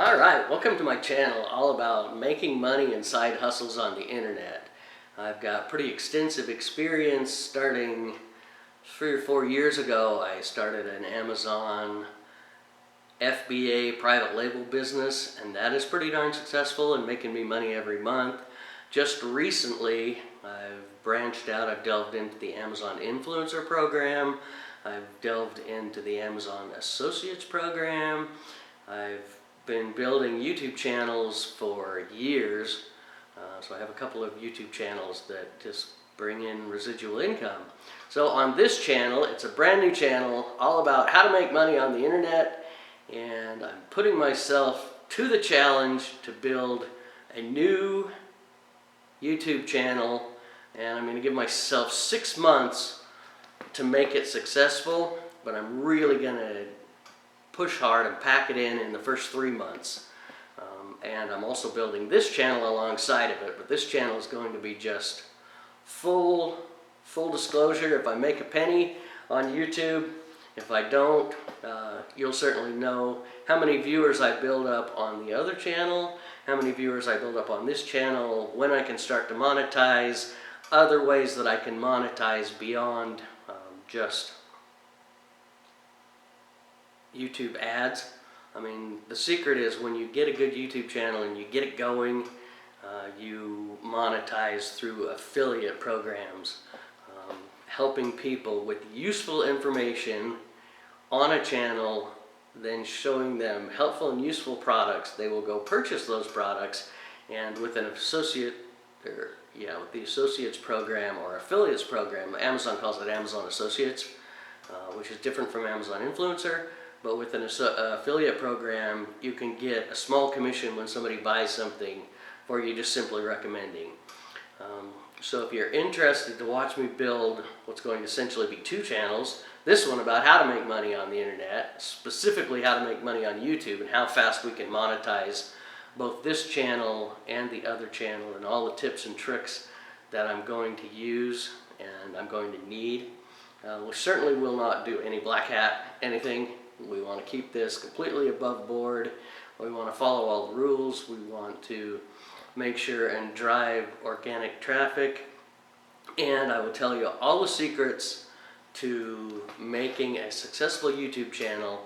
Alright, welcome to my channel all about making money and side hustles on the internet. I've got pretty extensive experience. Starting 3 or 4 years ago, I started an Amazon FBA private label business, and that is pretty darn successful and making me money every month. Just recently, I've branched out. I've delved into the Amazon Influencer program. I've delved into the Amazon Associates program. I've been building YouTube channels for years, so I have a couple of YouTube channels that just bring in residual income. So on this channel, it's a brand new channel all about how to make money on the internet, and I'm putting myself to the challenge to build a new YouTube channel, and I'm going to give myself 6 months to make it successful, but I'm really going to push hard and pack it in the first 3 months. And I'm also building this channel alongside of it, but this channel is going to be just full disclosure. If I make a penny on YouTube, if I don't, you'll certainly know how many viewers I build up on the other channel, how many viewers I build up on this channel, when I can start to monetize, other ways that I can monetize beyond just YouTube ads. I mean, the secret is when you get a good YouTube channel and you get it going, you monetize through affiliate programs, helping people with useful information on a channel, then showing them helpful and useful products. They will go purchase those products, and with an associate, with the Associates program or Affiliates program, Amazon calls it Amazon Associates, which is different from Amazon Influencer. But with an affiliate program, you can get a small commission when somebody buys something for you just simply recommending. So if you're interested to watch me build what's going to essentially be 2 channels, this one about how to make money on the internet, specifically how to make money on YouTube and how fast we can monetize both this channel and the other channel, and all the tips and tricks that I'm going to use and I'm going to need. We certainly will not do any black hat anything. We want to keep this completely above board. We want to follow all the rules. We want to make sure and drive organic traffic. And I will tell you all the secrets to making a successful YouTube channel,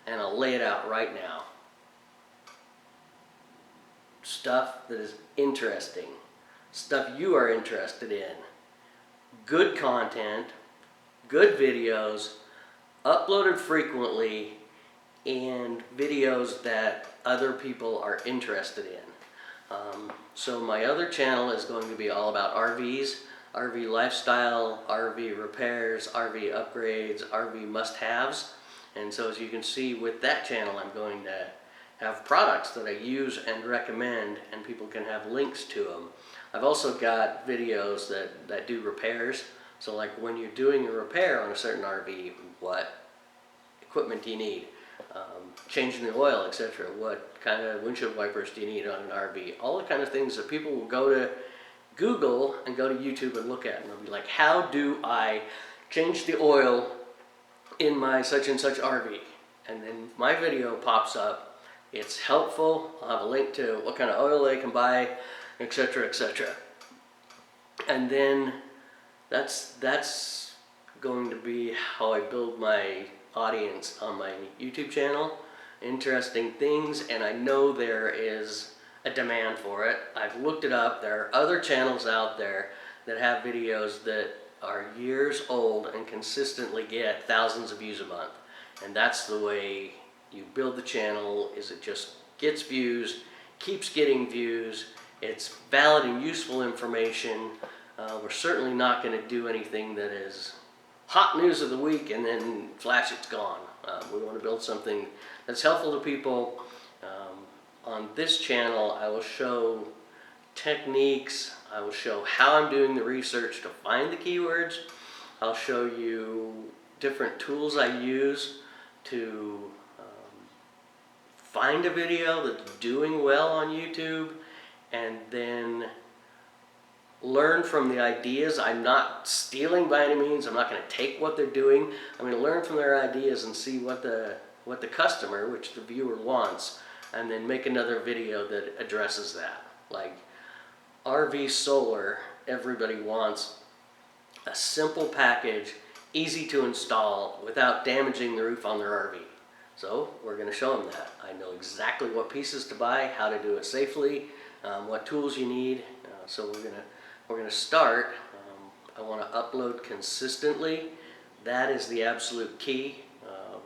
and I'll lay it out right now. Stuff that is interesting, stuff you are interested in, good content, good videos, uploaded frequently, and videos that other people are interested in. So my other channel is going to be all about RVs, RV lifestyle, RV repairs, RV upgrades, RV must-haves. And so as you can see with that channel, I'm going to have products that I use and recommend, and people can have links to them. I've also got videos that do repairs. So like when you're doing a repair on a certain RV, what equipment do you need? Changing the oil, etc. What kind of windshield wipers do you need on an RV? All the kind of things that people will go to Google and go to YouTube and look at, and they'll be like, how do I change the oil in my such and such RV? And then my video pops up. It's helpful. I'll have a link to what kind of oil they can buy, etc., etc. And then that's going to be how I build my audience on my YouTube channel. Interesting things, and I know there is a demand for it. I've looked it up. There are other channels out there that have videos that are years old and consistently get thousands of views a month. And that's the way you build the channel, is it just gets views, keeps getting views. It's valid and useful information. We're certainly not going to do anything that is hot news of the week and then flash, it's gone. We want to build something that's helpful to people. On this channel, I will show techniques. I will show how I'm doing the research to find the keywords. I'll show you different tools I use to find a video that's doing well on YouTube, and then learn from the ideas. I'm not stealing by any means. I'm not going to take what they're doing. I'm going to learn from their ideas and see what the customer, which the viewer wants, and then make another video that addresses that. Like RV solar, everybody wants a simple package, easy to install without damaging the roof on their RV. So we're going to show them that. I know exactly what pieces to buy, how to do it safely, what tools you need. So we're gonna start. I want to upload consistently. That is the absolute key.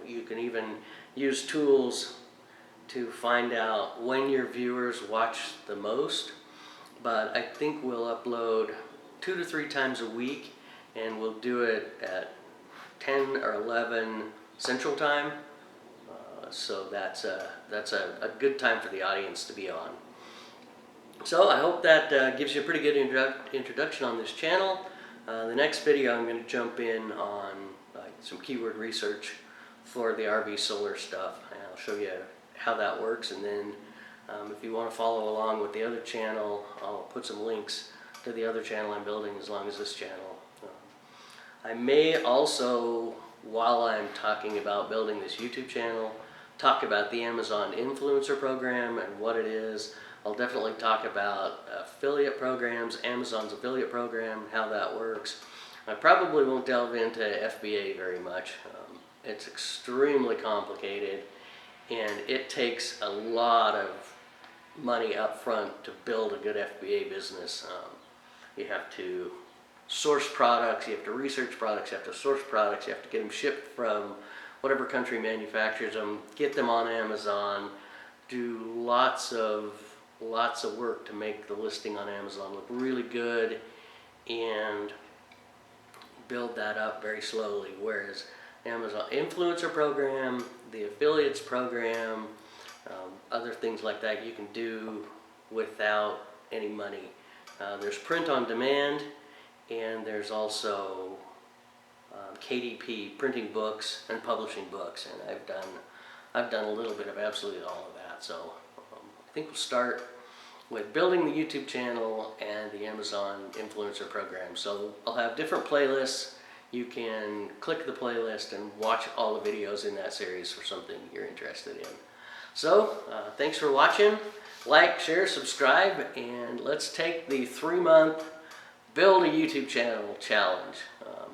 You can even use tools to find out when your viewers watch the most. But I think we'll upload 2 to 3 times a week, and we'll do it at 10 or 11 Central Time. So that's a good time for the audience to be on. So I hope that gives you a pretty good introduction on this channel. The next video I'm going to jump in on some keyword research for the RV solar stuff, and I'll show you how that works. And then if you want to follow along with the other channel, I'll put some links to the other channel I'm building as long as this channel. I may also, while I'm talking about building this YouTube channel, talk about the Amazon influencer program and what it is. I'll definitely talk about affiliate programs, Amazon's affiliate program, how that works. I probably won't delve into FBA very much. It's extremely complicated, and it takes a lot of money up front to build a good FBA business. You have to source products, you have to research products, you have to source products, you have to get them shipped from whatever country manufactures them, get them on Amazon, do lots of work to make the listing on Amazon look really good, and build that up very slowly. Whereas Amazon influencer program, the affiliates program, other things like that you can do without any money. There's print on demand, and there's also KDP, printing books and publishing books, and I've done a little bit of absolutely all of that. So I think we'll start with building the YouTube channel and the Amazon influencer program. So I'll have different playlists. You can click the playlist and watch all the videos in that series for something you're interested in. So thanks for watching. Like, share, subscribe, and let's take the 3-month build a YouTube channel challenge.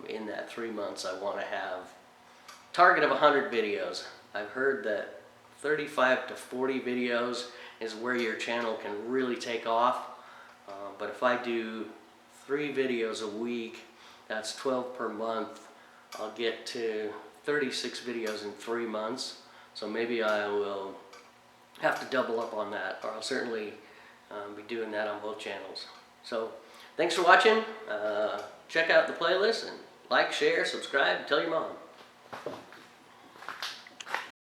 In that 3 months, I want to have a target of 100 videos. I've heard that 35 to 40 videos is where your channel can really take off. But if I do 3 videos a week, that's 12 per month. I'll get to 36 videos in 3 months. So maybe I will have to double up on that, or I'll certainly be doing that on both channels. So thanks for watching. Check out the playlist and like, share, subscribe, and tell your mom.